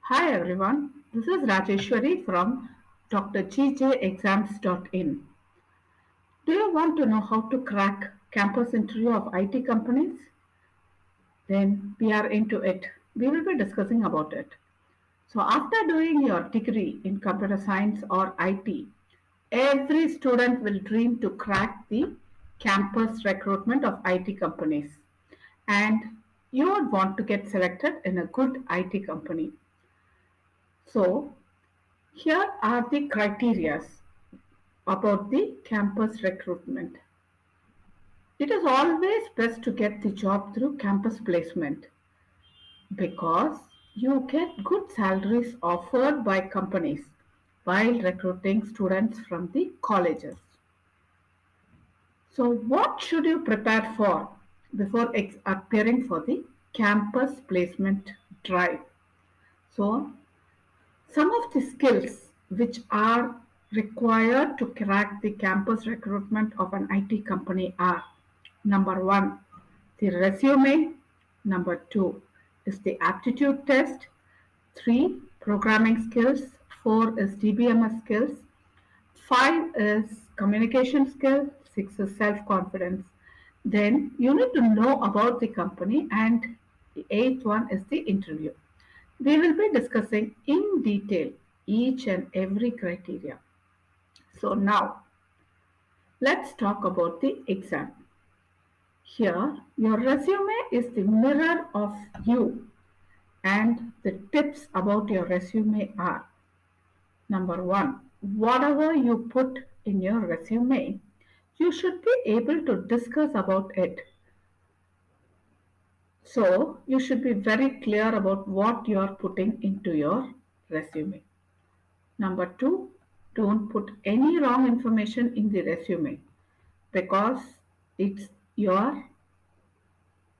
Hi everyone, this is Rajeshwari from Dr.G.Jeyaraman. Do you want to know how to crack campus interview of IT companies? Then we are into it. We will be discussing about it. So after doing your degree in computer science or IT, every student will dream to crack the campus recruitment of IT companies. And you would want to get selected in a good IT company. So here are the criteria about the campus recruitment. It is always best to get the job through campus placement because you get good salaries offered by companies while recruiting students from the colleges. So, what should you prepare for before appearing for the campus placement drive? So, some of the skills which are required to crack the campus recruitment of an IT company are: number one, the resume; number two is the aptitude test; three, programming skills; four is DBMS skills; five is communication skill; six is self confidence. Then you need to know about the company, and the eighth one is the interview. We will be discussing in detail each and every criteria. So now let's talk about the exam. Here, your resume is the mirror of you, and the tips about your resume are: number one, whatever you put in your resume, you should be able to discuss about it. So, you should be very clear about what you are putting into your resume. Number two, don't put any wrong information in the resume because it's your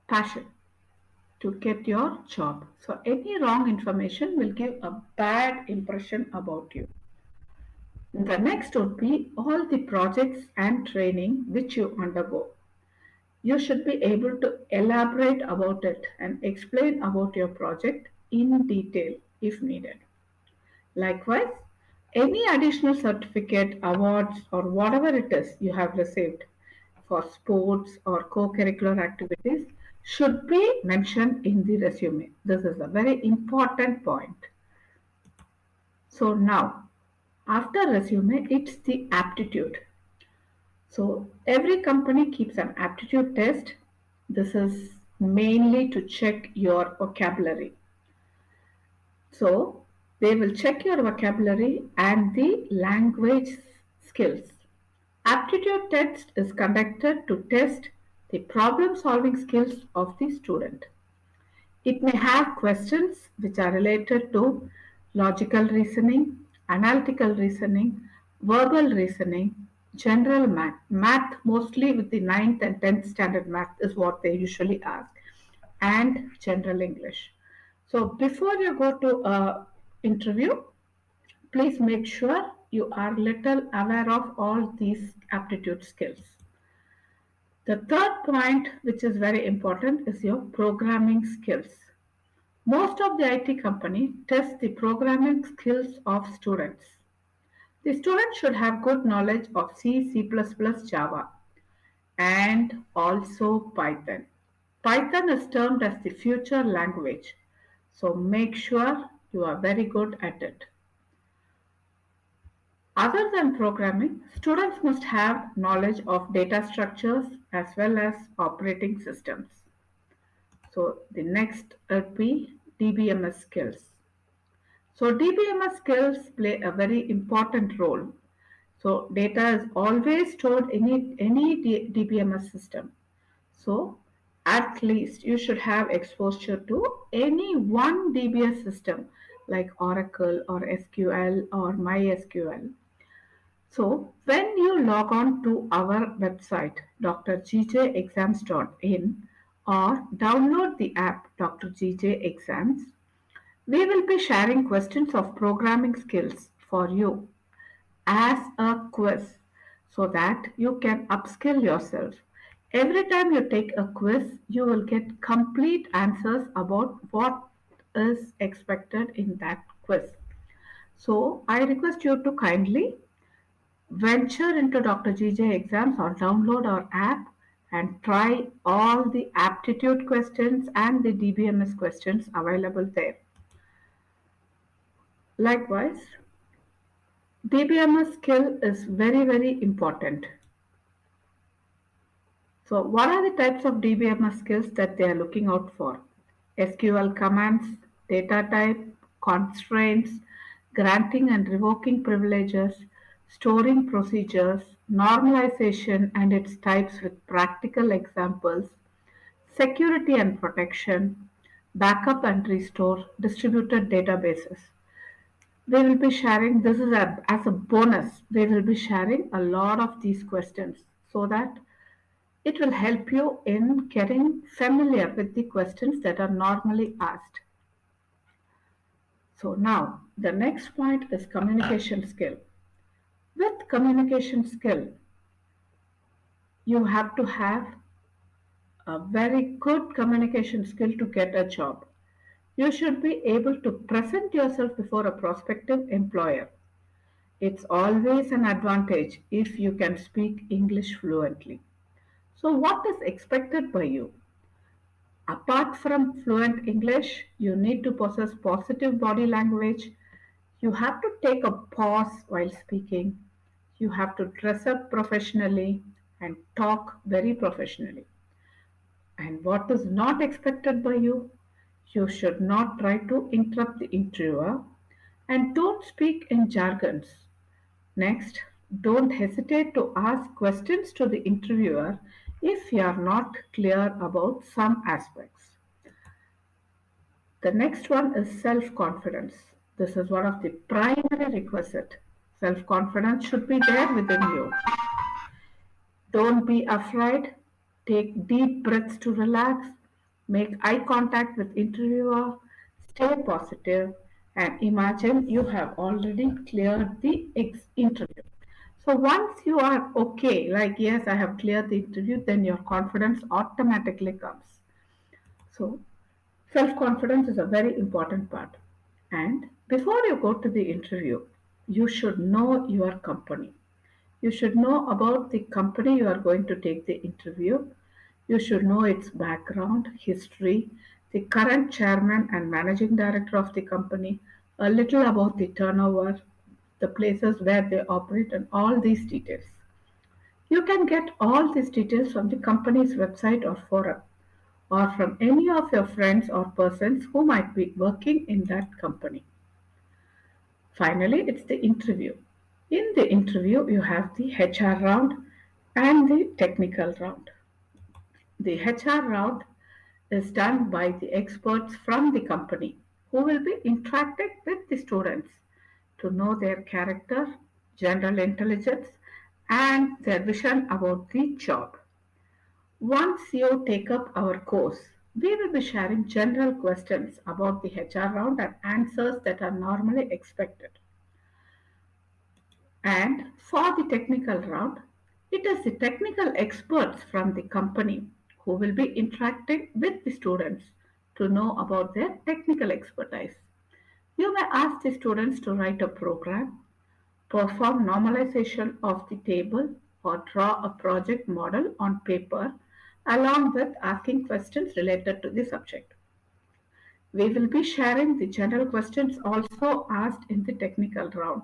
passion to get your job. So, any wrong information will give a bad impression about you. The next would be all the projects and training which you undergo. You should be able to elaborate about it and explain about your project in detail if needed. Likewise, any additional certificate, awards, or whatever it is you have received for sports or co curricular activities should be mentioned in the resume. This is a very important point. So, now after resume, it's the aptitude. So, every company keeps an aptitude test. This is mainly to check your vocabulary. So, they will check your vocabulary and the language skills. Aptitude test is conducted to test the problem solving skills of the student. It may have questions which are related to logical reasoning, analytical reasoning, verbal reasoning, general math mostly with the ninth and 10th standard math is what they usually ask, and general English. So before you go to a interview, please make sure you are little aware of all these aptitude skills. The third point, which is very important, is your programming skills. Most of the IT company test the programming skills of students. The student should have good knowledge of C, C++, Java, and also Python. Python is termed as the future language, so make sure you are very good at it. Other than programming, students must have knowledge of data structures as well as operating systems. So the next would be DBMS skills. So DBMS skills play a very important role. So data is always stored in any DBMS system. So at least you should have exposure to any one DBS system like Oracle or SQL or MySQL. So when you log on to our website drgjexams.in or download the app Dr. GJ Exams, we will be sharing questions of programming skills for you as a quiz so that you can upskill yourself. Every time you take a quiz, you will get complete answers about what is expected in that quiz. So I request you to kindly venture into Dr. G.J exams or download our app and try all the aptitude questions and the DBMS questions available there. Likewise, DBMS skill is very, very important. So, what are the types of DBMS skills that they are looking out for? SQL commands, data type, constraints, granting and revoking privileges, storing procedures, normalization and its types with practical examples, security and protection, backup and restore, distributed databases. We will be sharing, this is as a bonus, we will be sharing a lot of these questions so that it will help you in getting familiar with the questions that are normally asked. So now the next point is communication skill. With communication skill, you have to have a very good communication skill to get a job. You should be able to present yourself before a prospective employer. It's always an advantage if you can speak English fluently. So, what is expected by you? Apart from fluent English, you need to possess positive body language. You have to take a pause while speaking. You have to dress up professionally and talk very professionally. And what is not expected by you? You should not try to interrupt the interviewer and don't speak in jargons. Next, don't hesitate to ask questions to the interviewer if you are not clear about some aspects. The next one is self-confidence. This is one of the primary requisite. Self-confidence should be there within you. Don't be afraid. Take deep breaths to relax. Make eye contact with interviewer. Stay positive and imagine you have already cleared the interview. So once you are okay, like yes, I have cleared the interview, then your confidence automatically comes. So self confidence is a very important part. And before you go to the interview, you should know your company. You should know about the company you are going to take the interview. You should know its background, history, the current chairman and managing director of the company, a little about the turnover, the places where they operate, and all these details. You can get all these details from the company's website or forum, or from any of your friends or persons who might be working in that company. Finally, it's the interview. In the interview, you have the HR round and the technical round. The HR round is done by the experts from the company who will be interacting with the students to know their character, general intelligence, and their vision about the job. Once you take up our course, we will be sharing general questions about the HR round and answers that are normally expected. And for the technical round, it is the technical experts from the company who will be interacting with the students to know about their technical expertise. You may ask the students to write a program, perform normalization of the table, or draw a project model on paper, along with asking questions related to the subject. We will be sharing the general questions also asked in the technical round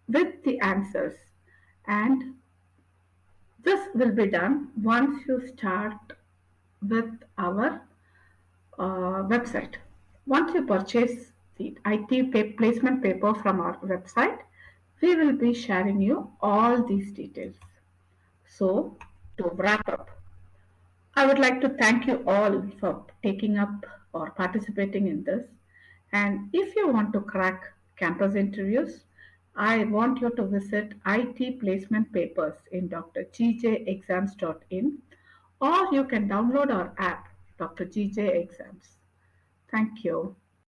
with the answers, and this will be done once you start with our website. Once you purchase the IT placement paper from our website, we will be sharing you all these details. So, to wrap up, I would like to thank you all for taking up or participating in this. And if you want to crack campus interviews, I want you to visit IT placement papers in drgjexams.in, or you can download our app, Dr. GJ Exams. Thank you.